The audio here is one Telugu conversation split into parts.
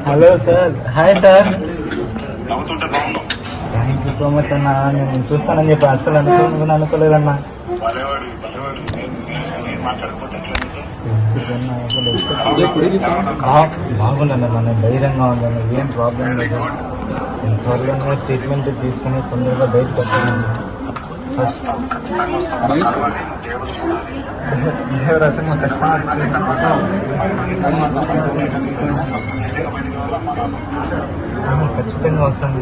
Hello sir, hi sir. Thank you so much అన్న. నేను చూస్తానని చెప్పి అస్సలు అనుకోలేదన్నా. బాగున్నాను, నేను ధైర్యంగా ఉన్నాను, ఏం ప్రాబ్లం లేదు. నేను త్వరగా ట్రీట్మెంట్ తీసుకుని తొందరగా బయటకు వస్తున్నాను. రసంగా ఖచ్చితంగా వస్తాను.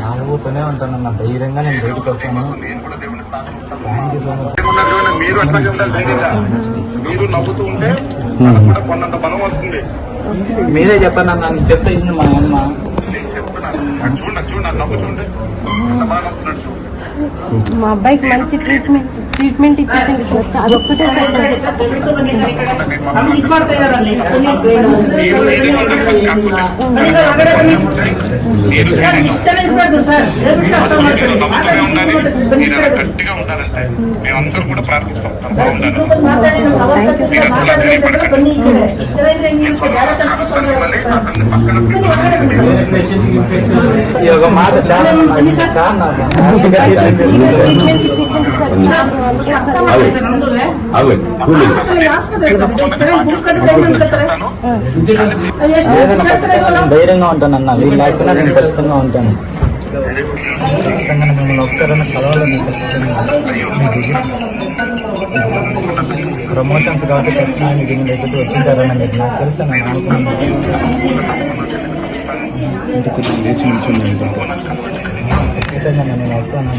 నాలుగుతూనే ఉంటాను అన్న, ధైర్యంగా నేను బయటకు వస్తాను. Thank you so much. మీరు అట్లాగే ఉండాలి, ధైర్యంగా మీరు నవ్వుతూ ఉంటే కొన్నంత బలం వస్తుంది. మీరే చెప్పండి అన్న, నేను చెప్తే ఇది మా అమ్మ. నేను చెప్తున్నాను, చూడండి నవ్వు చూడండి, ఎంత బాగా నవ్వుతున్నాడు చూడండి. మా అబ్బాయికి మంచి ట్రీట్మెంట్ ఇప్పించండి సార్. అదొక్కటే గట్టిగా ఉండాలంటే మేమందరూ కూడా ప్రార్థిస్తాం, తను బాగుండాలి. మీరు అసలు ధైర్యపడకండి. అతన్ని పక్కన మాట ట్రీట్మెంట్ ఇప్పించండి సార్. ధైర్యంగా ఉంటానన్న, వీళ్ళు లేకపోయినా నేను ఖచ్చితంగా ఉంటాను. ఖచ్చితంగా మిమ్మల్ని ఒకసారైనా కలవాలని ప్రమోషన్స్ కాబట్టి ఖచ్చితంగా మీకు దీని దగ్గరికి వచ్చింటారని మీకు నాకు తెలుసు. నేను అనుకున్నాను ఖచ్చితంగా నేను వస్తాను.